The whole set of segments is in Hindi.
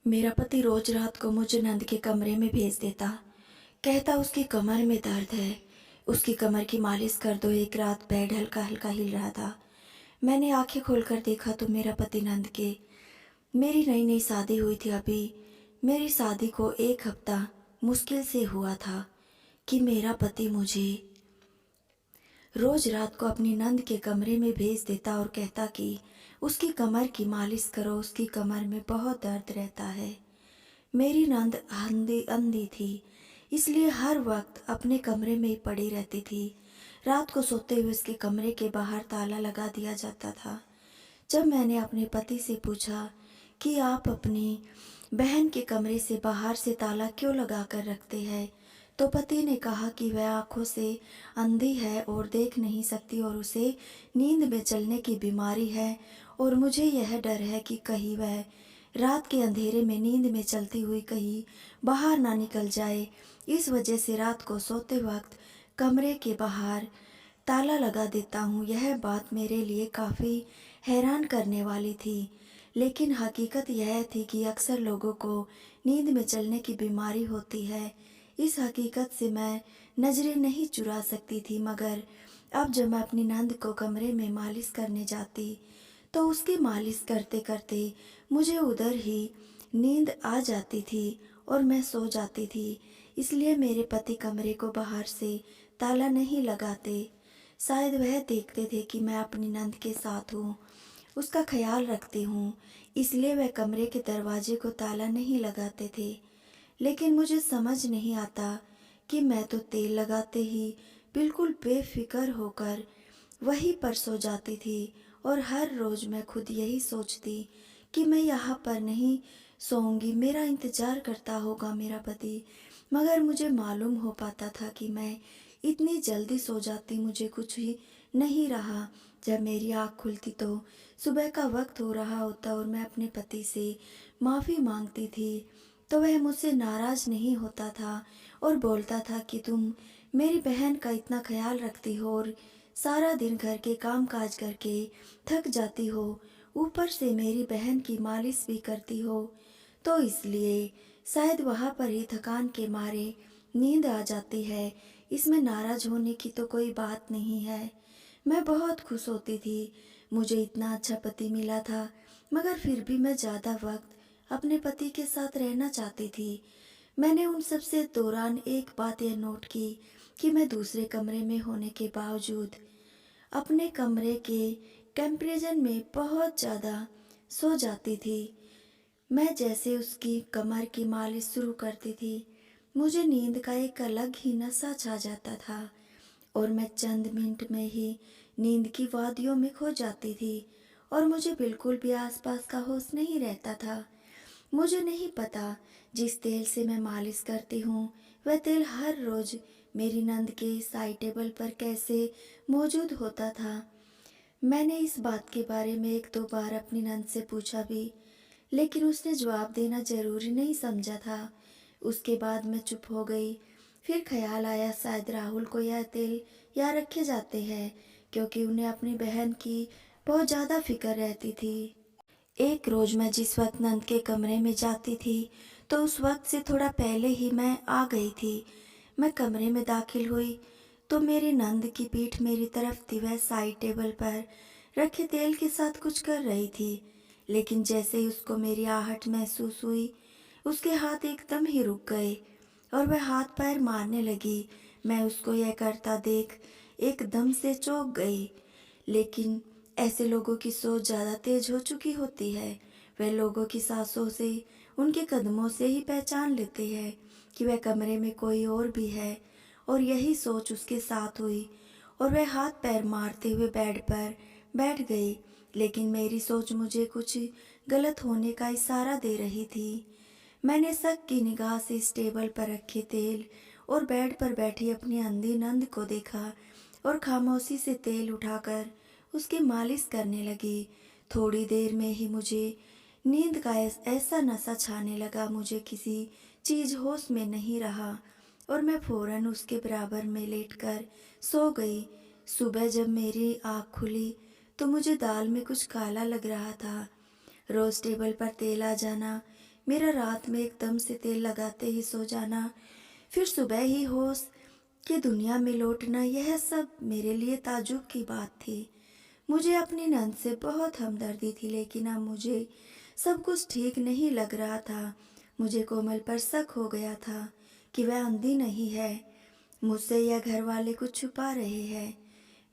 मेरा पति रोज रात को मुझे नंद के कमरे में भेज देता। कहता उसकी कमर में दर्द है, उसकी कमर की मालिश कर दो। एक रात बेड हल्का हल्का हिल रहा था। मैंने आंखें खोलकर देखा तो मेरा पति नंद के। मेरी नई नई शादी हुई थी अभी। मेरी शादी को 1 हफ्ता मुश्किल से हुआ था कि मेरा पति मुझे रोज रात को अपनी नंद के कमरे में भेज देता और कहता कि उसकी कमर की मालिश करो, उसकी कमर में बहुत दर्द रहता है। मेरी नंद अंधी अंधी थी, इसलिए हर वक्त अपने कमरे में ही पड़ी रहती थी। रात को सोते हुए उसके कमरे के बाहर ताला लगा दिया जाता था। जब मैंने अपने पति से पूछा कि आप अपनी बहन के कमरे से बाहर से ताला क्यों लगा कर रखते हैं, तो पति ने कहा कि वह आंखों से अंधी है और देख नहीं सकती और उसे नींद में चलने की बीमारी है, और मुझे यह डर है कि कहीं वह रात के अंधेरे में नींद में चलती हुई कहीं बाहर ना निकल जाए। इस वजह से रात को सोते वक्त कमरे के बाहर ताला लगा देता हूँ। यह बात मेरे लिए काफ़ी हैरान करने वाली थी, लेकिन हकीकत यह थी कि अक्सर लोगों को नींद में चलने की बीमारी होती है। इस हकीकत से मैं नज़रें नहीं चुरा सकती थी, मगर अब जब मैं अपनी नंद को कमरे में मालिश करने जाती तो उसकी मालिश करते करते मुझे उधर ही नींद आ जाती थी और मैं सो जाती थी। इसलिए मेरे पति कमरे को बाहर से ताला नहीं लगाते। शायद वह देखते थे कि मैं अपनी नंद के साथ हूँ, उसका ख्याल रखती हूँ, इसलिए वह कमरे के दरवाजे को ताला नहीं लगाते थे। लेकिन मुझे समझ नहीं आता कि मैं तो तेल लगाते ही बिल्कुल बेफिक्र होकर वहीं पर सो जाती थी, और हर रोज़ मैं खुद यही सोचती कि मैं यहाँ पर नहीं सोऊंगी, मेरा इंतज़ार करता होगा मेरा पति। मगर मुझे मालूम हो पाता था कि मैं इतनी जल्दी सो जाती, मुझे कुछ ही नहीं रहा। जब मेरी आँख खुलती तो सुबह का वक्त हो रहा होता और मैं अपने पति से माफ़ी मांगती थी, तो वह मुझसे नाराज़ नहीं होता था और बोलता था कि तुम मेरी बहन का इतना ख्याल रखती हो और सारा दिन घर के काम काज करके थक जाती हो, ऊपर से मेरी बहन की मालिश भी करती हो, तो इसलिए शायद वहाँ पर ही थकान के मारे नींद आ जाती है। इसमें नाराज़ होने की तो कोई बात नहीं है। मैं बहुत खुश होती थी, मुझे इतना अच्छा पति मिला था, मगर फिर भी मैं ज़्यादा वक्त अपने पति के साथ रहना चाहती थी। मैंने उन सब से दौरान एक बात यह नोट की कि मैं दूसरे कमरे में होने के बावजूद अपने कमरे के टेम्परेचर में बहुत ज़्यादा सो जाती थी। मैं जैसे उसकी कमर की मालिश शुरू करती थी, मुझे नींद का एक अलग ही नशा छा जाता था और मैं चंद मिनट में ही नींद की वादियों में खो जाती थी और मुझे बिल्कुल भी आसपास का होश नहीं रहता था। मुझे नहीं पता जिस तेल से मैं मालिश करती हूँ वह तेल हर रोज़ मेरी नंद के साइड टेबल पर कैसे मौजूद होता था। मैंने इस बात के बारे में 1-2 बार अपनी नंद से पूछा भी, लेकिन उसने जवाब देना ज़रूरी नहीं समझा था। उसके बाद मैं चुप हो गई। फिर ख्याल आया शायद राहुल को यह तेल यहाँ रखे जाते हैं क्योंकि उन्हें अपनी बहन की बहुत ज़्यादा फिक्र रहती थी। एक रोज़ मैं जिस वक्त नंद के कमरे में जाती थी तो उस वक्त से थोड़ा पहले ही मैं आ गई थी। मैं कमरे में दाखिल हुई तो मेरी नंद की पीठ मेरी तरफ थी। वह साइड टेबल पर रखे तेल के साथ कुछ कर रही थी, लेकिन जैसे ही उसको मेरी आहट महसूस हुई उसके हाथ एकदम ही रुक गए और वह हाथ पैर मारने लगी। मैं उसको यह करता देख एकदम से चौंक गई, लेकिन ऐसे लोगों की सोच ज़्यादा तेज हो चुकी होती है। वे लोगों की सांसों से, उनके कदमों से ही पहचान लेते हैं कि वह कमरे में कोई और भी है, और यही सोच उसके साथ हुई और वह हाथ पैर मारते हुए बेड पर बैठ गई। लेकिन मेरी सोच मुझे कुछ गलत होने का इशारा दे रही थी। मैंने शक की निगाह से इस टेबल पर रखे तेल और बेड पर बैठी अपनी अंधी नंद को देखा और खामोशी से तेल उठाकर उसकी मालिश करने लगी। थोड़ी देर में ही मुझे नींद का ऐसा नशा छाने लगा, मुझे किसी चीज़ होश में नहीं रहा और मैं फौरन उसके बराबर में लेटकर सो गई। सुबह जब मेरी आँख खुली तो मुझे दाल में कुछ काला लग रहा था। रोज़ टेबल पर तेल आ जाना मेरा रात में एकदम से तेल लगाते ही सो जाना, फिर सुबह ही होश कि दुनिया में लौटना, यह सब मेरे लिए ताज्जुब की बात थी। मुझे अपनी नंद से बहुत हमदर्दी थी, लेकिन अब मुझे सब कुछ ठीक नहीं लग रहा था। मुझे कोमल पर शक हो गया था कि वह अंधी नहीं है, मुझसे या घर वाले कुछ छुपा रहे हैं।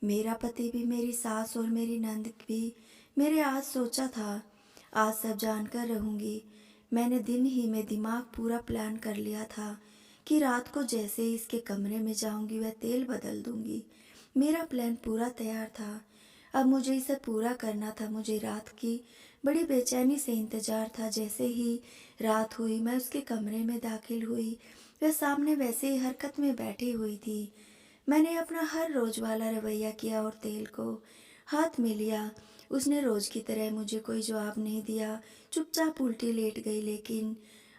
मेरा पति भी, मेरी सास और मेरी नंद भी मेरे आज सोचा था, आज सब जानकर रहूंगी। मैंने दिन ही में दिमाग पूरा प्लान कर लिया था कि रात को जैसे ही इसके कमरे में जाऊंगी वह तेल बदल दूंगी। मेरा प्लान पूरा तैयार था, अब मुझे इसे पूरा करना था। मुझे रात की बड़ी बेचैनी से इंतजार था। जैसे ही रात हुई मैं उसके कमरे में दाखिल हुई, वह सामने वैसे ही हरकत में बैठी हुई थी। मैंने अपना हर रोज वाला रवैया किया और तेल को हाथ में लिया। उसने रोज की तरह मुझे कोई जवाब नहीं दिया, चुपचाप उल्टी लेट गई। लेकिन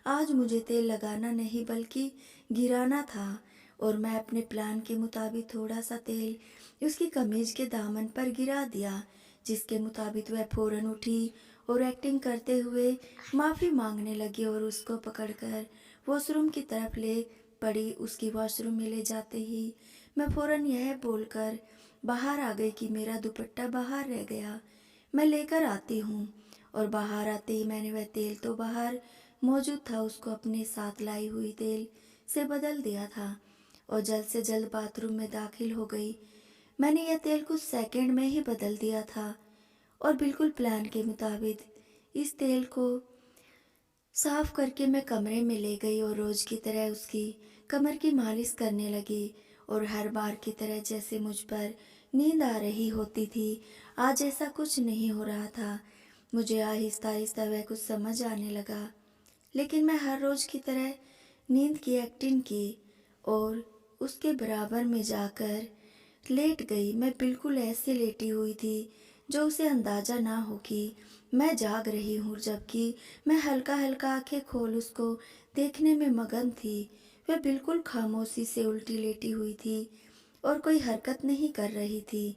आज मुझे तेल लगाना नहीं बल्कि गिराना था, और मैं अपने प्लान के मुताबिक थोड़ा सा तेल उसकी कमीज के दामन पर गिरा दिया, जिसके मुताबिक वह फौरन उठी और एक्टिंग करते हुए माफ़ी मांगने लगी और उसको पकड़कर वॉशरूम की तरफ ले पड़ी। उसकी वॉशरूम में ले जाते ही मैं फौरन यह बोलकर बाहर आ गई कि मेरा दुपट्टा बाहर रह गया, मैं लेकर आती हूँ। और बाहर आते ही मैंने वह तेल तो बाहर मौजूद था, उसको अपने साथ लाई हुई तेल से बदल दिया था और जल्द से जल्द बाथरूम में दाखिल हो गई। मैंने यह तेल कुछ सेकंड में ही बदल दिया था और बिल्कुल प्लान के मुताबिक इस तेल को साफ करके मैं कमरे में ले गई और रोज की तरह उसकी कमर की मालिश करने लगी। और हर बार की तरह जैसे मुझ पर नींद आ रही होती थी, आज ऐसा कुछ नहीं हो रहा था। मुझे आहिस्ता आहिस्ता वह कुछ समझ आने लगा, लेकिन मैं हर रोज की तरह नींद की एक्टिंग की और उसके बराबर में जाकर लेट गई। मैं बिल्कुल ऐसे लेटी हुई थी जो उसे अंदाजा ना हो कि मैं जाग रही हूँ, जबकि मैं हल्का हल्का आंखें खोल उसको देखने में मगन थी। वह बिल्कुल खामोशी से उल्टी लेटी हुई थी और कोई हरकत नहीं कर रही थी।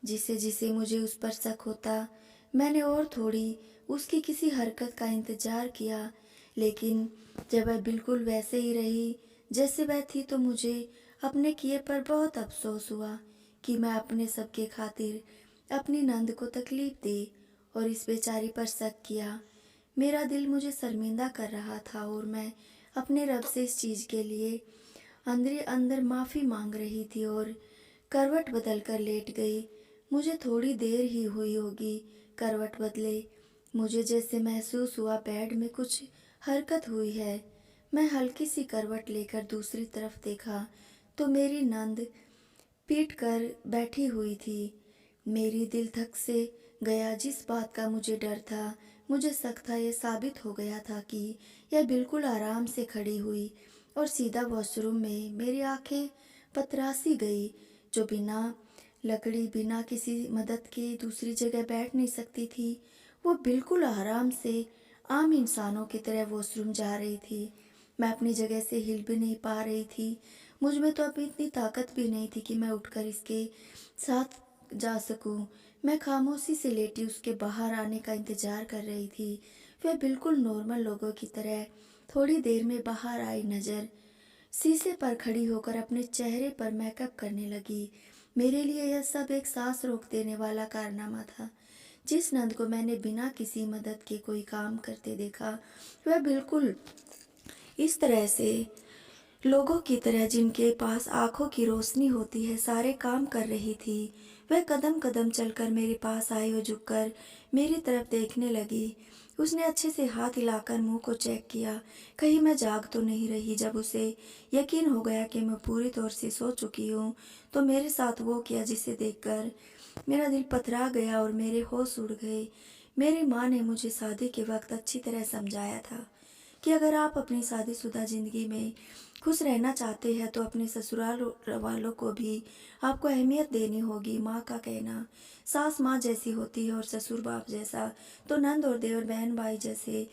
जिसे जिसे मुझे उस पर शक होता, मैंने और थोड़ी उसकी किसी हरकत का इंतजार किया, लेकिन जब वह बिल्कुल वैसे ही रही जैसे वह थी, तो मुझे अपने किए पर बहुत अफसोस हुआ कि मैं अपने सबके खातिर अपनी नंद को तकलीफ दी और इस बेचारी पर शक किया। मेरा दिल मुझे शर्मिंदा कर रहा था और मैं अपने रब से इस चीज़ के लिए अंदर अंदर माफ़ी मांग रही थी और करवट बदल कर लेट गई। मुझे थोड़ी देर ही हुई होगी करवट बदले, मुझे जैसे महसूस हुआ बेड में कुछ हरकत हुई है। मैं हल्की सी करवट लेकर दूसरी तरफ देखा तो मेरी नंद पीट कर बैठी हुई थी। मेरी दिल धक से गया। जिस बात का मुझे डर था, मुझे शक था, यह साबित हो गया था कि यह बिल्कुल आराम से खड़ी हुई और सीधा वॉशरूम में मेरी आंखें पतरासी गई। जो बिना लकड़ी, बिना किसी मदद के दूसरी जगह बैठ नहीं सकती थी, वो बिल्कुल आराम से आम इंसानों की तरह वॉशरूम जा रही थी। मैं अपनी जगह से हिल भी नहीं पा रही थी। मुझ में तो अभी इतनी ताकत भी नहीं थी कि मैं उठकर इसके साथ जा सकूं। मैं खामोशी से लेटी उसके बाहर आने का इंतजार कर रही थी। वह बिल्कुल नॉर्मल लोगों की तरह थोड़ी देर में बाहर आई, नजर शीशे पर खड़ी होकर अपने चेहरे पर मेकअप करने लगी। मेरे लिए यह सब एक सांस रोक देने वाला कारनामा था। जिस नंद को मैंने बिना किसी मदद के कोई काम करते देखा, वह बिल्कुल इस तरह से लोगों की तरह, जिनके पास आंखों की रोशनी होती है, सारे काम कर रही थी। वह कदम कदम चलकर मेरे पास आई और झुककर मेरी तरफ देखने लगी। उसने अच्छे से हाथ हिलाकर मुंह को चेक किया, कहीं मैं जाग तो नहीं रही। जब उसे यकीन हो गया कि मैं पूरी तौर से सो चुकी हूँ, तो मेरे साथ वो किया जिसे देखकर मेरा दिल पथरा गया और मेरे होश उड़ गए। मेरी माँ ने मुझे शादी के वक्त अच्छी तरह समझाया था कि अगर आप अपनी शादीशुदा ज़िंदगी में खुश रहना चाहते हैं तो अपने ससुराल वालों को भी आपको अहमियत देनी होगी। माँ का कहना सास माँ जैसी होती है और ससुर बाप जैसा, तो नंद और देवर बहन भाई जैसे,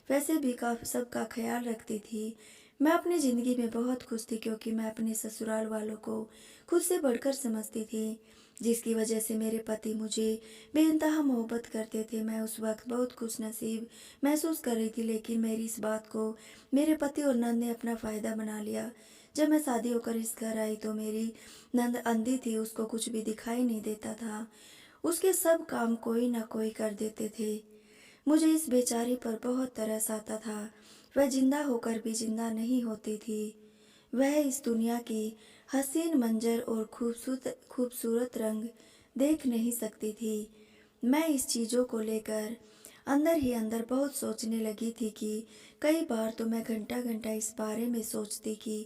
वैसे भी का सबका ख्याल रखती थी। मैं अपनी ज़िंदगी में बहुत खुश थी, क्योंकि मैं अपने ससुराल वालों को खुद से बढ़कर समझती थी। जिसकी वजह से मेरे पति मुझे बेइंतहा मोहब्बत करते थे। मैं उस वक़्त बहुत खुशनसीब महसूस कर रही थी, लेकिन मेरी इस बात को मेरे पति और नंद ने अपना फ़ायदा बना लिया। जब मैं शादी होकर इस घर आई तो मेरी नंद अंधी थी, उसको कुछ भी दिखाई नहीं देता था। उसके सब काम कोई ना कोई कर देते थे। मुझे इस बेचारी पर बहुत तरस आता था। वह जिंदा होकर भी जिंदा नहीं होती थी। वह इस दुनिया की हसीन मंजर और खूबसूरत खूबसूरत रंग देख नहीं सकती थी। मैं इस चीज़ों को लेकर अंदर ही अंदर बहुत सोचने लगी थी कि कई बार तो मैं घंटा घंटा इस बारे में सोचती कि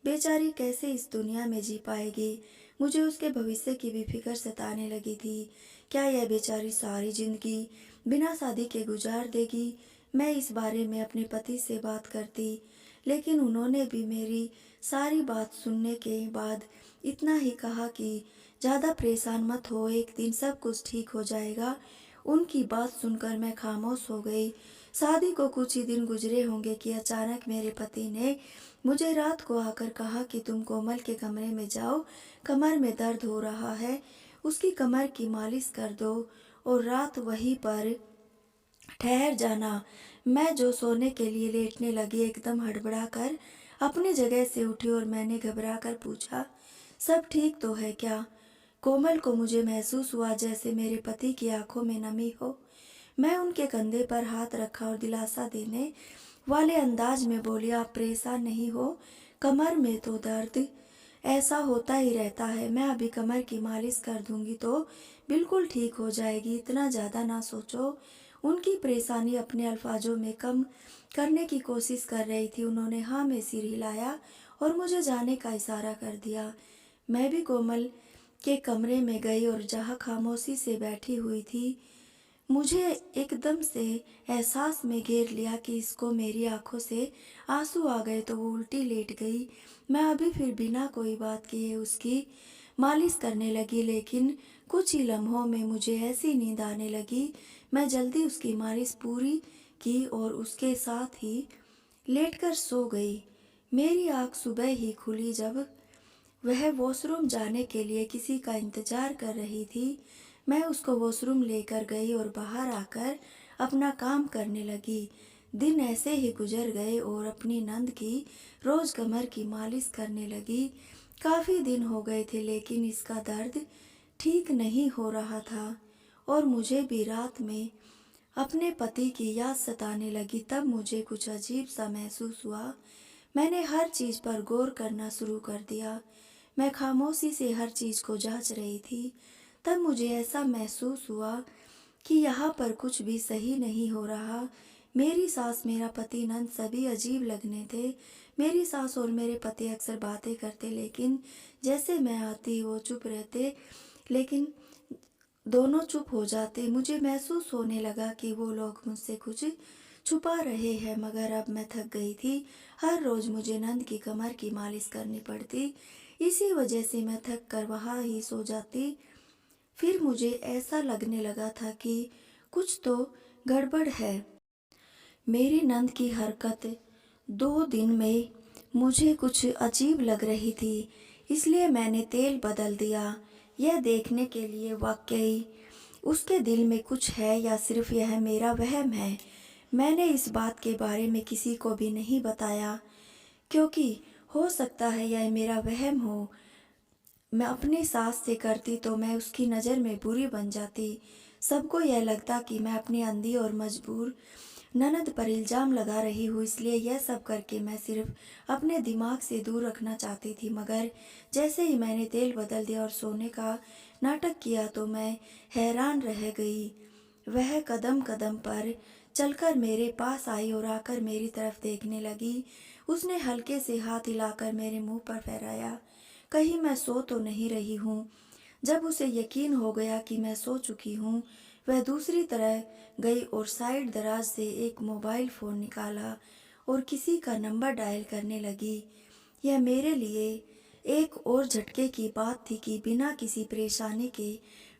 बेचारी कैसे इस दुनिया में जी पाएगी। मुझे उसके भविष्य की भी फिक्र सताने लगी थी। क्या यह बेचारी सारी जिंदगी बिना शादी के गुजार देगी? मैं इस बारे में अपने पति से बात करती, लेकिन उन्होंने भी मेरी सारी बात सुनने के बाद इतना ही कहा कि ज़्यादा परेशान मत हो, एक दिन सब कुछ ठीक हो जाएगा। उनकी बात सुनकर मैं खामोश हो गई। शादी को कुछ ही दिन गुजरे होंगे कि अचानक मेरे पति ने मुझे रात को आकर कहा कि तुम कोमल के कमरे में जाओ, कमर में दर्द हो रहा है, उसकी कमर की मालिश कर दो और रात वहीं पर ठहर जाना। मैं जो सोने के लिए लेटने लगी एकदम हड़बड़ा कर अपनी जगह से उठी और मैंने घबरा कर पूछा, सब ठीक तो है क्या? कोमल को मुझे महसूस हुआ जैसे मेरे पति की आंखों में नमी हो। मैं उनके कंधे पर हाथ रखा और दिलासा देने वाले अंदाज में बोली, आप परेशान नहीं हो, कमर में तो दर्द ऐसा होता ही रहता है। मैं अभी कमर की मालिश कर दूंगी तो बिल्कुल ठीक हो जाएगी, इतना ज़्यादा ना सोचो। उनकी परेशानी अपने अल्फाजों में कम करने की कोशिश कर रही थी। उन्होंने हाँ में सिर हिलाया और मुझे जाने का इशारा कर दिया। मैं भी कोमल के कमरे में गई और जहाँ खामोशी से बैठी हुई थी, मुझे एकदम से एहसास में घेर लिया कि इसको मेरी आंखों से आंसू आ गए तो वो उल्टी लेट गई। मैं अभी फिर बिना कोई बात किए उसकी मालिश करने लगी, लेकिन कुछ ही लम्हों में मुझे ऐसी नींद आने लगी। मैं जल्दी उसकी मालिश पूरी की और उसके साथ ही लेटकर सो गई। मेरी आँख सुबह ही खुली जब वह वॉशरूम जाने के लिए किसी का इंतजार कर रही थी। मैं उसको वॉशरूम लेकर गई और बाहर आकर अपना काम करने लगी। दिन ऐसे ही गुजर गए और अपनी नंद की रोज कमर की मालिश करने लगी। काफ़ी दिन हो गए थे, लेकिन इसका दर्द ठीक नहीं हो रहा था और मुझे भी रात में अपने पति की याद सताने लगी। तब मुझे कुछ अजीब सा महसूस हुआ। मैंने हर चीज़ पर गौर करना शुरू कर दिया। मैं खामोशी से हर चीज़ को जांच रही थी। तब मुझे ऐसा महसूस हुआ कि यहाँ पर कुछ भी सही नहीं हो रहा। मेरी सास, मेरा पति, नंद सभी अजीब लगने थे। मेरी सास और मेरे पति अक्सर बातें करते, लेकिन जैसे मैं आती वो चुप रहते, लेकिन दोनों चुप हो जाते। मुझे महसूस होने लगा कि वो लोग मुझसे कुछ छुपा रहे हैं, मगर अब मैं थक गई थी। हर रोज मुझे नंद की कमर की मालिश करनी पड़ती, इसी वजह से मैं थक कर वहाँ ही सो जाती। फिर मुझे ऐसा लगने लगा था कि कुछ तो गड़बड़ है। मेरी नंद की हरकत 2 दिन में मुझे कुछ अजीब लग रही थी, इसलिए मैंने तेल बदल दिया, यह देखने के लिए वाकई उसके दिल में कुछ है या सिर्फ यह मेरा वहम है। मैंने इस बात के बारे में किसी को भी नहीं बताया, क्योंकि हो सकता है यह मेरा वहम हो। मैं अपनी सास से करती तो मैं उसकी नज़र में बुरी बन जाती। सबको यह लगता कि मैं अपनी अंधी और मजबूर ननद पर इल्ज़ाम लगा रही हूँ, इसलिए यह सब करके मैं सिर्फ अपने दिमाग से दूर रखना चाहती थी। मगर जैसे ही मैंने तेल बदल दिया और सोने का नाटक किया तो मैं हैरान रह गई। वह कदम कदम पर चलकर मेरे पास आई और आकर मेरी तरफ देखने लगी। उसने हल्के से हाथ हिलाकर मेरे मुंह पर फहराया, कहीं मैं सो तो नहीं रही हूँ। जब उसे यकीन हो गया कि मैं सो चुकी हूँ, वह दूसरी तरह गई और साइड दराज से एक मोबाइल फ़ोन निकाला और किसी का नंबर डायल करने लगी। यह मेरे लिए एक और झटके की बात थी कि बिना किसी परेशानी के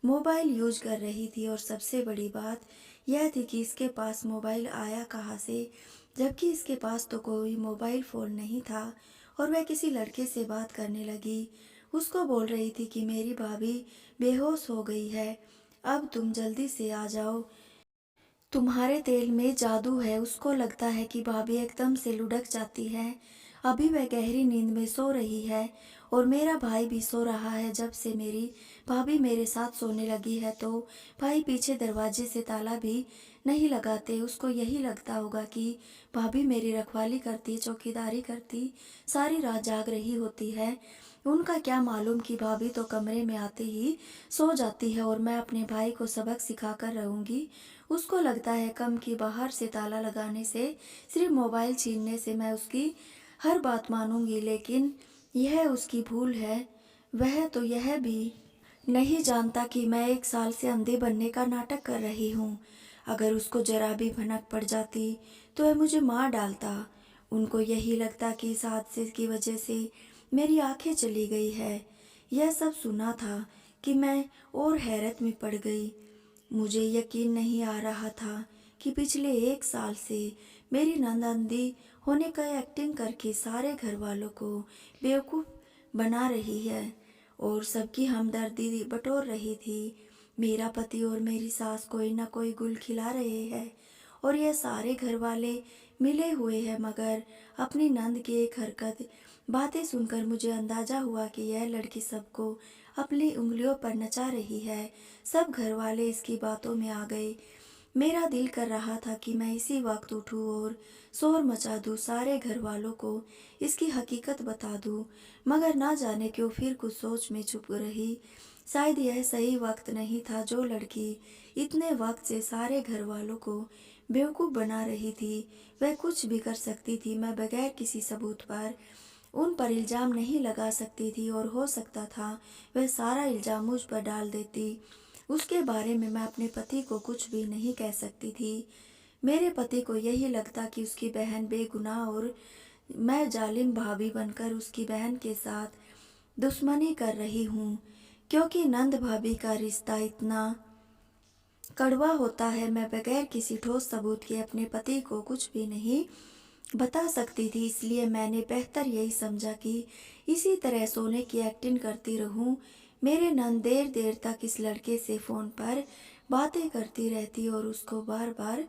मोबाइल यूज कर रही थी, और सबसे बड़ी बात यह थी कि इसके पास मोबाइल आया कहाँ से, जबकि इसके पास तो कोई मोबाइल फ़ोन नहीं था। और वह किसी लड़के से बात करने लगी। उसको बोल रही थी कि मेरी भाभी बेहोश हो गई है, अब तुम जल्दी से आ जाओ, तुम्हारे तेल में जादू है। उसको लगता है कि भाभी एकदम से लुढ़क जाती है। अभी वह गहरी नींद में सो रही है और मेरा भाई भी सो रहा है। जब से मेरी भाभी मेरे साथ सोने लगी है तो भाई पीछे दरवाजे से ताला भी नहीं लगाते। उसको यही लगता होगा कि भाभी मेरी रखवाली करती, चौकीदारी करती, सारी रात जाग रही होती है। उनका क्या मालूम कि भाभी तो कमरे में आते ही सो जाती है और मैं अपने भाई को सबक सिखा कर रहूँगी। उसको लगता है कम कि बाहर से ताला लगाने से, सिर्फ मोबाइल छीनने से मैं उसकी हर बात मानूंगी, लेकिन यह उसकी भूल है। वह तो यह भी नहीं जानता कि मैं 1 साल से अंधे बनने का नाटक कर रही हूँ। अगर उसको जरा भी भनक पड़ जाती तो वह मुझे मार डालता। उनको यही लगता कि इस हादसे की वजह से मेरी आंखें चली गई है। यह सब सुना था कि मैं और हैरत में पड़ गई। मुझे यकीन नहीं आ रहा था कि पिछले 1 साल से मेरी नंद अंधी होने का एक्टिंग करके सारे घर वालों को बेवकूफ़ बना रही है और सबकी हमदर्दी बटोर रही थी। मेरा पति और मेरी सास कोई ना कोई गुल खिला रहे हैं और यह सारे घर वाले मिले हुए हैं, मगर अपनी नंद की एक हरकत, बातें सुनकर मुझे अंदाजा हुआ कि यह लड़की सबको अपनी उंगलियों पर नचा रही है। सब घर वाले इसकी बातों में आ गए। मेरा दिल कर रहा था कि मैं इसी वक्त उठूं और शोर मचा दूं, सारे घर वालों को इसकी हकीकत बता दूं, मगर ना जाने क्यों फिर कुछ सोच में चुप रही। शायद यह सही वक्त नहीं था। जो लड़की इतने वक्त से सारे घर वालों को बेवकूफ़ बना रही थी, वह कुछ भी कर सकती थी। मैं बगैर किसी सबूत पर उन पर इल्ज़ाम नहीं लगा सकती थी और हो सकता था वह सारा इल्ज़ाम मुझ पर डाल देती। उसके बारे में मैं अपने पति को कुछ भी नहीं कह सकती थी। मेरे पति को यही लगता कि उसकी बहन बेगुनाह और मैं जालिम भाभी बनकर उसकी बहन के साथ दुश्मनी कर रही हूँ। क्योंकि नंद भाभी का रिश्ता इतना कड़वा होता है, मैं बगैर किसी ठोस सबूत के अपने पति को कुछ भी नहीं बता सकती थी। इसलिए मैंने बेहतर यही समझा कि इसी तरह सोने की एक्टिंग करती रहूं। मेरे नंद देर देर तक इस लड़के से फ़ोन पर बातें करती रहती और उसको बार बार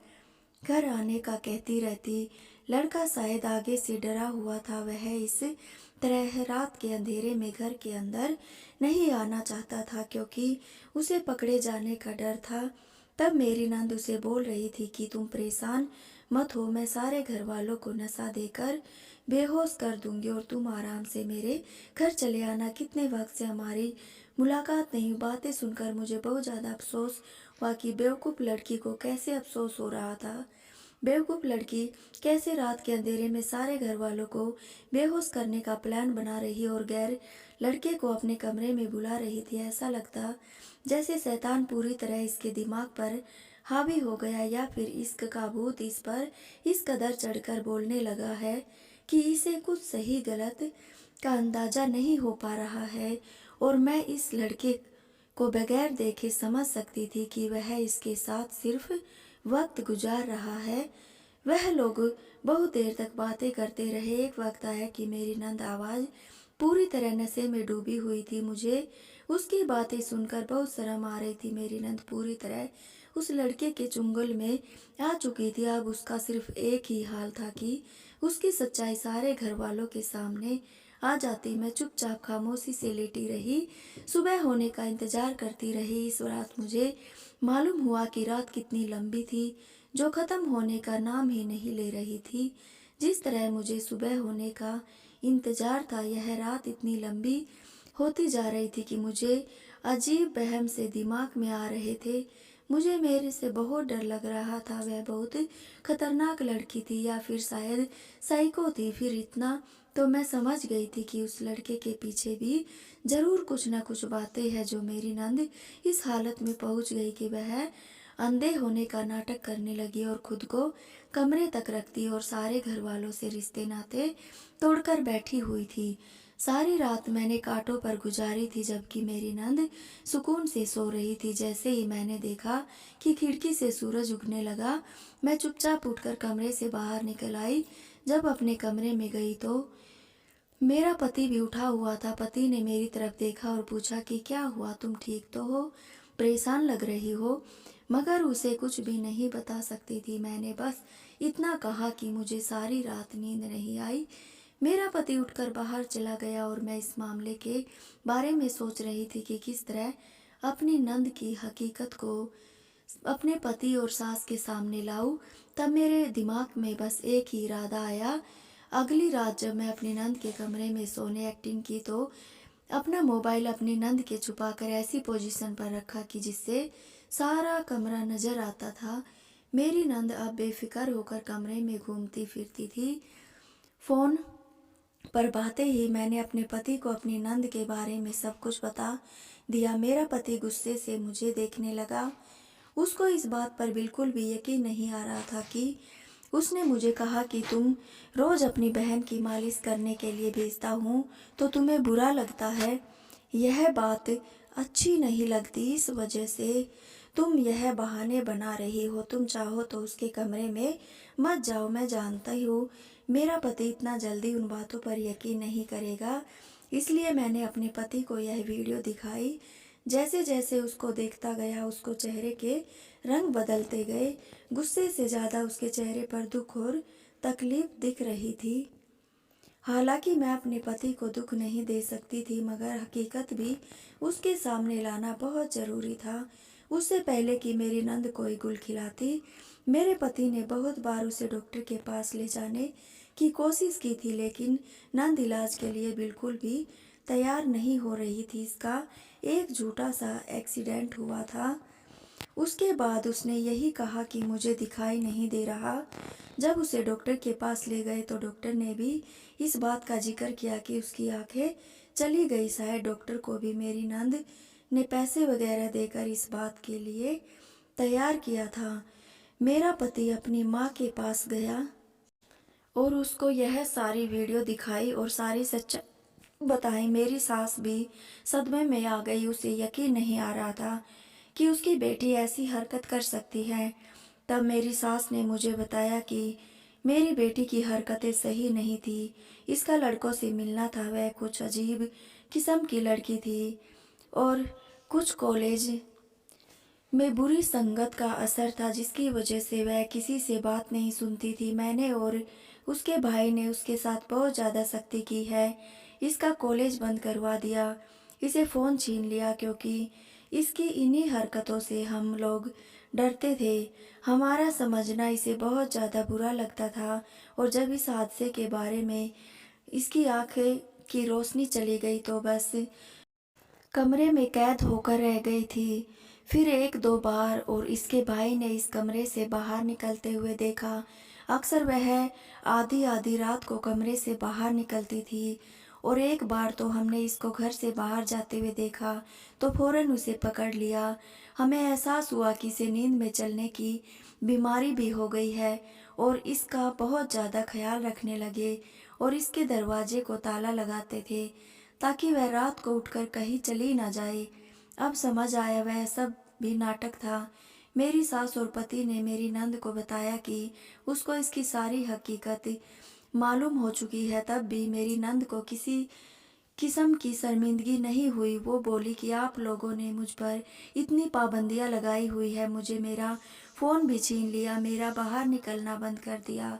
घर आने का कहती रहती। लड़का शायद आगे से डरा हुआ था। वह इस तरह रात के अंधेरे में घर के अंदर नहीं आना चाहता था क्योंकि उसे पकड़े जाने का डर था। तब मेरी नंद उसे बोल रही थी कि तुम परेशान मत हो, मैं सारे घर वालों को नशा देकर बेहोश कर दूंगी और तुम आराम से मेरे घर चले आना। कितने वक्त से हमारी मुलाकात नहीं। बातें सुनकर मुझे बहुत ज़्यादा अफसोस हुआ कि बेवकूफ़ लड़की को कैसे अफसोस हो रहा था। बेवकूफ़ लड़की कैसे रात के अंधेरे में सारे घर वालों को बेहोश करने का प्लान बना रही और गैर लड़के को अपने कमरे में बुला रही थी। ऐसा लगता जैसे शैतान पूरी तरह इसके दिमाग पर हावी हो गया या फिर इश्क का भूत इस पर इस कदर चढ़कर बोलने लगा है कि इसे कुछ सही गलत का अंदाजा नहीं हो पा रहा है। और मैं इस लड़के को बगैर देखे समझ सकती थी कि वह इसके साथ सिर्फ वक्त गुजार रहा है। वह लोग बहुत देर तक बातें करते रहे। एक वक्त आया कि मेरी नंद आवाज़ पूरी तरह नशे में डूबी हुई थी। मुझे उसकी बातें सुनकर बहुत शर्म आ रही थी। मेरी नंद पूरी तरह उस लड़के के चुंगल में आ चुकी थी। अब उसका सिर्फ एक ही हाल था कि उसकी सच्चाई सारे घर वालों के सामने आ जाती। मैं चुपचाप खामोशी से लेटी रही, सुबह होने का इंतजार करती रही। इस रात मुझे मालूम हुआ कि रात कितनी लंबी थी, जो ख़त्म होने का नाम ही नहीं ले रही थी। जिस तरह मुझे सुबह होने का इंतजार था, यह रात इतनी लंबी होती जा रही थी कि मुझे अजीब वहम से दिमाग में आ रहे थे। मुझे मेरे से बहुत डर लग रहा था। वह बहुत खतरनाक लड़की थी या फिर शायद साइको थी। फिर इतना तो मैं समझ गई थी कि उस लड़के के पीछे भी जरूर कुछ न कुछ बातें हैं जो मेरी नंद इस हालत में पहुंच गई कि वह अंधे होने का नाटक करने लगी और खुद को कमरे तक रखती और सारे घर वालों से रिश्ते नाते तोड़कर बैठी हुई थी। सारी रात मैंने कांटों पर गुजारी थी जबकि मेरी नंद सुकून से सो रही थी। जैसे ही मैंने देखा कि खिड़की से सूरज उगने लगा, मैं चुपचाप उठकर कमरे से बाहर निकल आई। जब अपने कमरे में गई तो मेरा पति भी उठा हुआ था। पति ने मेरी तरफ देखा और पूछा कि क्या हुआ, तुम ठीक तो हो, परेशान लग रही हो। मगर उसे कुछ भी नहीं बता सकती थी। मैंने बस इतना कहा कि मुझे सारी रात नींद नहीं आई। मेरा पति उठकर बाहर चला गया और मैं इस मामले के बारे में सोच रही थी कि किस तरह अपनी नंद की हकीकत को अपने पति और सास के सामने लाऊं। तब मेरे दिमाग में बस एक ही इरादा आया। अगली रात जब मैं अपनी नंद के कमरे में सोने एक्टिंग की तो अपना मोबाइल अपनी नंद के छुपाकर ऐसी पोजीशन पर रखा कि जिससे सारा कमरा नजर आता था। मेरी नंद अब बेफिक्र होकर कमरे में घूमती फिरती थी। फोन पर बातें ही मैंने अपने पति को अपनी नंद के बारे में सब कुछ बता दिया। मेरा पति गुस्से से मुझे देखने लगा। उसको इस बात पर बिल्कुल भी यकीन नहीं आ रहा था कि उसने मुझे कहा कि तुम रोज अपनी बहन की मालिश करने के लिए भेजता हूँ तो तुम्हें बुरा लगता है। यह बात अच्छी नहीं लगती, इस वजह से तुम यह बहाने बना रही हो। तुम चाहो तो उसके कमरे में मत जाओ। मैं जानता हूँ मेरा पति इतना जल्दी उन बातों पर यकीन नहीं करेगा, इसलिए मैंने अपने पति को यह वीडियो दिखाई। जैसे जैसे उसको देखता गया उसको चेहरे के रंग बदलते गए। गुस्से से ज़्यादा उसके चेहरे पर दुख और तकलीफ दिख रही थी। हालांकि मैं अपने पति को दुख नहीं दे सकती थी, मगर हकीकत भी उसके सामने लाना बहुत ज़रूरी था। उससे पहले कि मेरी नंद कोई गुल खिलाती, मेरे पति ने बहुत बार उसे डॉक्टर के पास ले जाने की कोशिश की थी, लेकिन नंद इलाज के लिए बिल्कुल भी तैयार नहीं हो रही थी। इसका एक झूठा सा एक्सीडेंट हुआ था। उसके बाद उसने यही कहा कि मुझे दिखाई नहीं दे रहा। जब उसे डॉक्टर के पास ले गए तो डॉक्टर ने भी इस बात का जिक्र किया कि उसकी आंखें चली गई। शायद डॉक्टर को भी मेरी नंद ने पैसे वगैरह देकर इस बात के लिए तैयार किया था। मेरा पति अपनी माँ के पास गया और उसको यह सारी वीडियो दिखाई और सारी सच्चाई बताई। मेरी सास भी सदमे में आ गई। उसे यकीन नहीं आ रहा था कि उसकी बेटी ऐसी हरकत कर सकती है। तब मेरी सास ने मुझे बताया कि मेरी बेटी की हरकतें सही नहीं थी। इसका लड़कों से मिलना था। वह कुछ अजीब किस्म की लड़की थी और कुछ कॉलेज में बुरी संगत का असर था, जिसकी वजह से वह किसी से बात नहीं सुनती थी। मैंने और उसके भाई ने उसके साथ बहुत ज़्यादा सख्ती की है। इसका कॉलेज बंद करवा दिया, इसे फ़ोन छीन लिया, क्योंकि इसकी इन्हीं हरकतों से हम लोग डरते थे। हमारा समझना इसे बहुत ज़्यादा बुरा लगता था। और जब इस हादसे के बारे में इसकी आंखें की रोशनी चली गई तो बस कमरे में कैद होकर रह गई थी। फिर एक दो बार और इसके भाई ने इस कमरे से बाहर निकलते हुए देखा। अक्सर वह आधी आधी रात को कमरे से बाहर निकलती थी। और एक बार तो हमने इसको घर से बाहर जाते हुए देखा तो फौरन उसे पकड़ लिया। हमें एहसास हुआ कि इसे नींद में चलने की बीमारी भी हो गई है और इसका बहुत ज़्यादा ख्याल रखने लगे और इसके दरवाजे को ताला लगाते थे ताकि वह रात को उठकर कहीं चली ना जाए। अब समझ आया वह सब भी नाटक था। मेरी सास और पति ने मेरी नंद को बताया कि उसको इसकी सारी हकीकत मालूम हो चुकी है। तब भी मेरी नंद को किसी किस्म की शर्मिंदगी नहीं हुई। वो बोली कि आप लोगों ने मुझ पर इतनी पाबंदियां लगाई हुई है, मुझे मेरा फ़ोन भी छीन लिया, मेरा बाहर निकलना बंद कर दिया,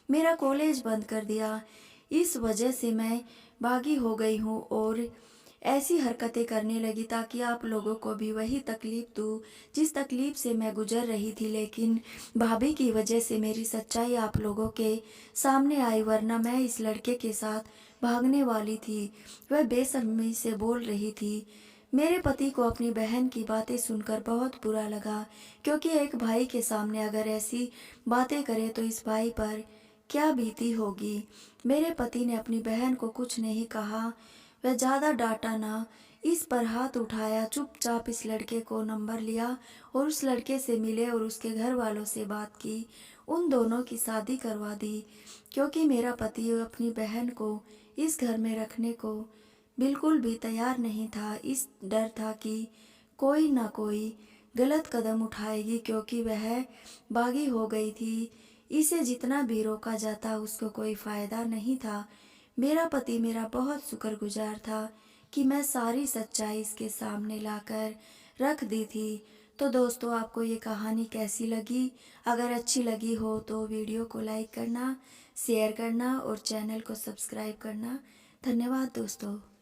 मेरा कॉलेज बंद कर दिया। इस वजह से मैं बागी हो गई हूँ और ऐसी हरकतें करने लगी ताकि आप लोगों को भी वही तकलीफ दूँ जिस तकलीफ से मैं गुजर रही थी। लेकिन भाभी की वजह से मेरी सच्चाई आप लोगों के सामने आई, वरना मैं इस लड़के के साथ भागने वाली थी। वह बेशर्मी से बोल रही थी। मेरे पति को अपनी बहन की बातें सुनकर बहुत बुरा लगा, क्योंकि एक भाई के सामने अगर ऐसी बातें करे तो इस भाई पर क्या बीती होगी। मेरे पति ने अपनी बहन को कुछ नहीं कहा, वह ज़्यादा डांटा ना, इस पर हाथ उठाया। चुपचाप इस लड़के को नंबर लिया और उस लड़के से मिले और उसके घर वालों से बात की। उन दोनों की शादी करवा दी, क्योंकि मेरा पति अपनी बहन को इस घर में रखने को बिल्कुल भी तैयार नहीं था। इस डर था कि कोई ना कोई गलत कदम उठाएगी, क्योंकि वह बागी हो गई थी। इसे जितना भी रोका जाता उसको कोई फायदा नहीं था। मेरा पति मेरा बहुत शुक्रगुजार था कि मैं सारी सच्चाई इसके सामने लाकर रख दी थी। तो दोस्तों, आपको ये कहानी कैसी लगी? अगर अच्छी लगी हो तो वीडियो को लाइक करना, शेयर करना और चैनल को सब्सक्राइब करना। धन्यवाद दोस्तों।